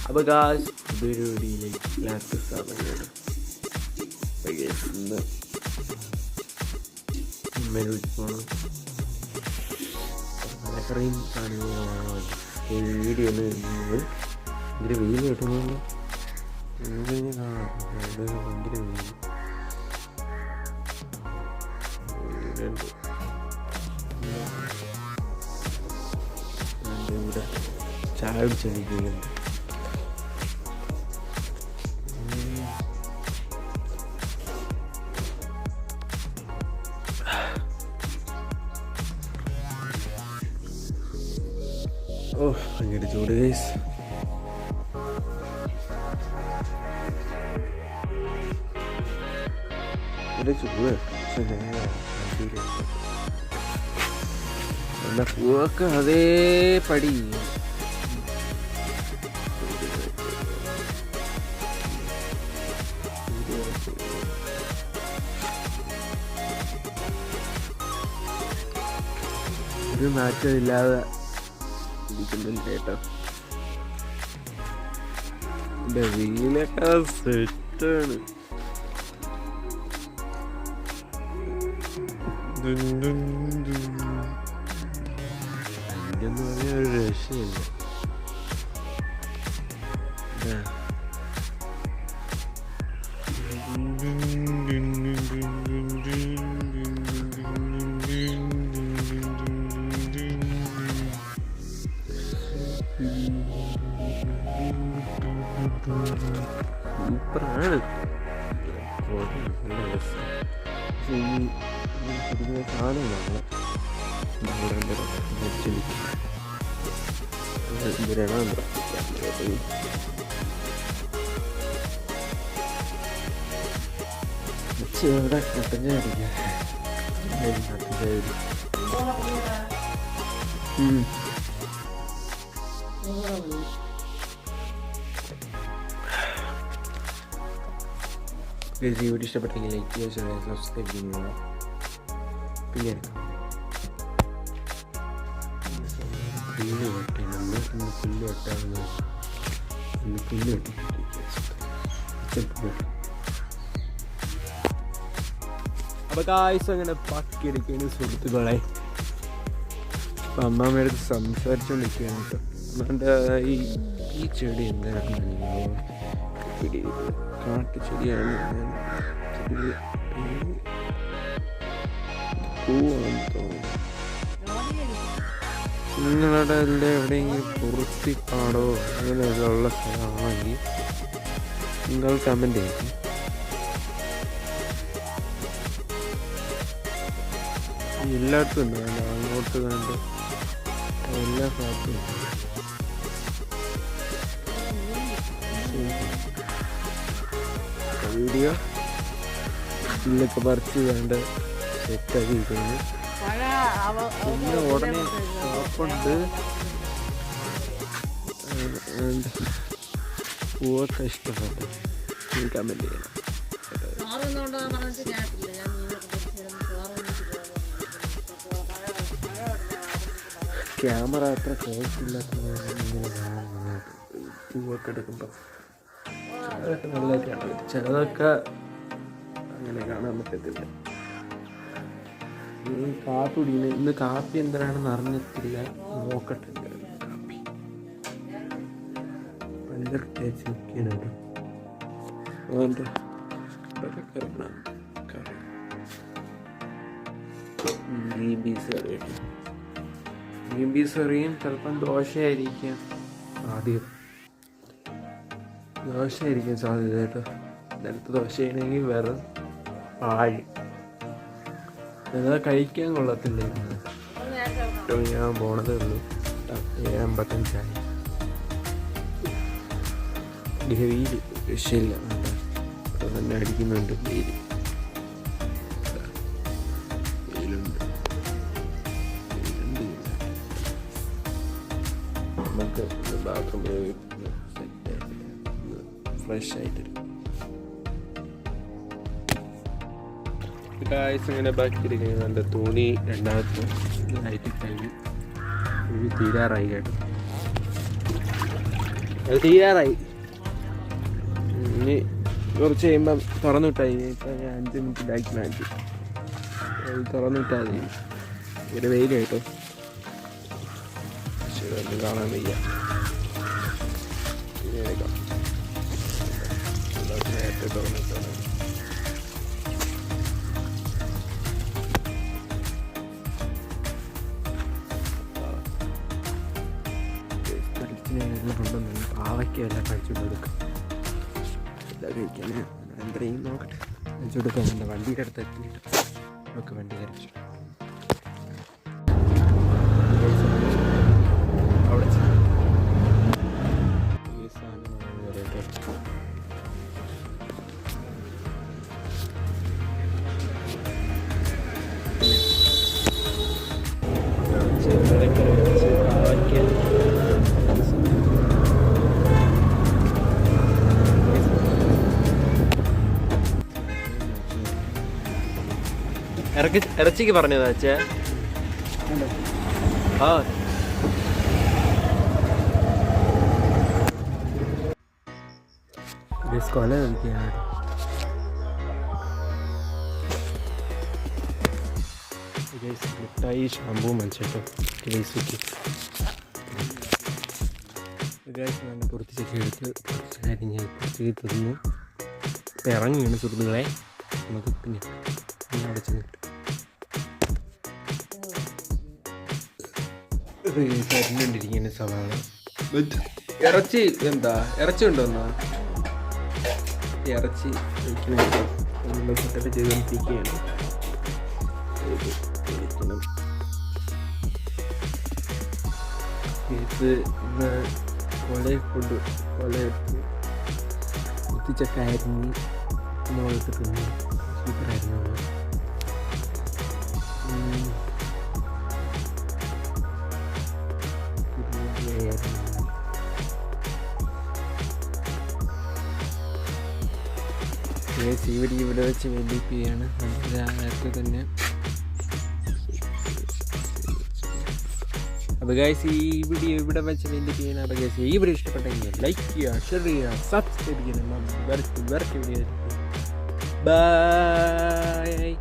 അപ്പോൾ ഗായ്സ് ഇതൊരു വീഡിയോയിലേക്ക് എല്ലാവർക്കും സ്വാഗതം. ഇന്ന് പോകണം മലക്കറിയും സാധനങ്ങളാണ് വീഡിയോ ഒന്ന് വരുന്നത്. ഭയങ്കര വെയിൽ കിട്ടുന്നുണ്ട്, കാണാം ഭയങ്കര വെയിലുണ്ട്. ഇവിടെ ചായ പിടിച്ചെടുക്കുന്നുണ്ട്. ഭയങ്കര ചൂട് ഗൈസ്. ഇവിടെ ചൂട് എന്നാ പൂവൊക്കെ അതേ പടി. ഒരു മാറ്റമില്ലാതെ ഇരിക്കുന്നുണ്ട് കേട്ടോ. എൻ്റെ വീലൊക്കെ സെറ്റാണ്. ഇതെന്ന് പറഞ്ഞാൽ ഒരു രക്ഷയില്ല. സൂപ്പറാണ് നല്ല അവസ്ഥ. പക്ഷേ ഈ പുതിയ സാധനങ്ങളാണ് എവിടെ കട്ടൻ ചായ അടിക്കാം. കട്ടൻ ചായ ഈ വീഡിയോ ഇഷ്ടപ്പെട്ടെങ്കിൽ ലൈക്ക് ചെയ്യുക, സബ്സ്ക്രൈബ് ചെയ്യുക. പിന്നെ പുല്ല് വെട്ടി ഇന്ന് പുല്ല് വെട്ടാവുന്ന പുല്ല് വെട്ടി. അപ്പോൾ കായ്സ് അങ്ങനെ പക്കിയെടുക്കുകയാണ് സുഹൃത്തുക്കളെ. അപ്പം അമ്മാമ്മയുടെ അടുത്ത് സംസാരിച്ചുകൊണ്ടിരിക്കുകയാണ് കേട്ടോ. അമ്മൻ്റെ ഈ ചെടി എന്താണെന്ന് പിടി കാട്ടുചെടിയാണ്. പൂവാണെന്ന് തോന്നുന്നു. നിങ്ങളുടെ എല്ലാം എവിടെയെങ്കിലും കുറുത്തിപ്പാടോ അങ്ങനെയൊക്കെ ഉള്ള സ്ഥലമാണെങ്കിൽ നിങ്ങൾ കമൻറ്റ് ചെയ്യും. എല്ലായിടത്തും ഉണ്ട്, വേണ്ട അങ്ങോട്ട് കണ്ട് എല്ലാ ഭാഗത്തും ഉണ്ട്. വീഡിയോ ഇതിലൊക്കെ പറിച്ച് വേണ്ട സെറ്റാക്കി ഇരിക്കുന്നു. പിന്നെ ഉടനെ ഷോപ്പുണ്ട്. പൂവൊക്കെ ഇഷ്ടപ്പെട്ടു കമൻറ്റ് ചെയ്യണം. ക്യാമറ അത്ര കേൾക്കില്ലാത്ത ഇങ്ങനെ കാണുന്നത്. പൂവൊക്കെ എടുക്കുമ്പോൾ അതൊക്കെ നല്ലതൊക്കെയാണ്. ചിലതൊക്കെ അങ്ങനെ കാണാൻ പറ്റത്തില്ല. കാപ്പി കുടിക്കുന്നത് ഇന്ന് കാപ്പി എന്താണെന്ന് അറിഞ്ഞിട്ടില്ല. നോക്കട്ടെ കാപ്പി ഭയങ്കര ടേസ്റ്റ് നോക്കിയാണ്. അതുകൊണ്ട് കറി ഗ്രീൻ പീസ് കറി ഗ്രീൻ പീസ് കറിയും ചിലപ്പം ദോശയായിരിക്കാം. ആദ്യം ദോശയായിരിക്കും സാധ്യത കേട്ടോ. നേരത്തെ ദോശയാണെങ്കിൽ വേറെ പാഴ് അതാ കഴിക്കാൻ കൊള്ളത്തില്ലായിരുന്നു. ഞാൻ പോണതേ ഉള്ളൂ. 7:55 വെയിൽ രക്ഷയില്ല. അത് തന്നെ അടിക്കുന്നുണ്ട് വെയിൽ. വെയിലുണ്ട് നമുക്ക് ബാത്റൂമിൽ ഫ്രഷ് ആയിട്ട് ഇങ്ങനെ ബാക്കിയിരിക്കുന്നത്. എൻ്റെ തുണി രണ്ടാമത്തെ ആയിട്ട് കഴിഞ്ഞു. തീരാറായി കേട്ടോ. അത് തീരാറായി. ഇനി കുറച്ച് കഴിയുമ്പം തുറന്നു വിട്ടാൽ ഇപ്പം ഞാൻ 5 മിനിറ്റ് ബാക്കി മാറ്റി തുറന്നു വിട്ടാൽ മതി. ഒരു വെയിൽ കേട്ടോ, ഒന്നും കാണാൻ വയ്യ. നേരത്തെ തുറന്നിട്ടാണ്. പാവയ്ക്കെല്ലാം കഴിച്ചുകൊണ്ട് കൊടുക്കാം. എല്ലാം കഴിക്കാൻ എന്തെങ്കിലും നോക്കട്ടെ, കഴിച്ചു കൊടുക്കാൻ. എൻ്റെ വണ്ടിയുടെ അടുത്ത് എത്തിയിട്ട് നമുക്ക് വണ്ടി കഴിച്ചു. അവിടെ ഈ സാധനമാണ് പറയട്ടെ. ഇറച്ചിക്ക് പറഞ്ഞതാ അച്ഛാ. ആ കൊല കളിക്കുകയാണ്. മിഠായി ഷാമ്പൂ മനസ്സിട്ടോ ഞാൻ പുറത്തേക്ക് എടുത്ത് കുറച്ച് കാര്യം ഞാൻ പുറത്തേക്ക് തന്നു. ഇപ്പം ഇറങ്ങിയാണ് സുഹൃത്തുക്കളെ. നമുക്ക് പിന്നെ അവിടെ ചെന്നിട്ട് കരിഞ്ഞുകൊണ്ടിരിക്കുന്ന സവാള. ഇറച്ചി എന്താ ഇറച്ചി ഉണ്ടോ? എന്നാ ഇറച്ചി കഴിക്കണമായിട്ട് നമ്മൾ സെറ്റപ്പ് ചെയ്തുകൊണ്ടിരിക്കുകയാണ്. ഇത് കൊലയെടുത്ത് കുത്തിച്ചക്ക അരിഞ്ഞ് മുളകത്ത് തിന്ന് സൂപ്പറായിരുന്നു. ഇവിടെ വെച്ച് വെല്ലിപ്പിയാണ്. നേരത്തെ തന്നെ അപ്പോൾ ഗൈസ് ഈ വീഡിയോ ഇവിടെ വെച്ച് വെല്ലിപ്പിയാണ്. അപ്പോൾ ഗൈസ് ഈ വീഡിയോ ഇഷ്ടപ്പെട്ടെങ്കിൽ ലൈക്ക് ചെയ്യുക, ഷെയർ ചെയ്യുക, സബ്സ്ക്രൈബ് ചെയ്യണം. വേറെ വീഡിയോ. ബൈ.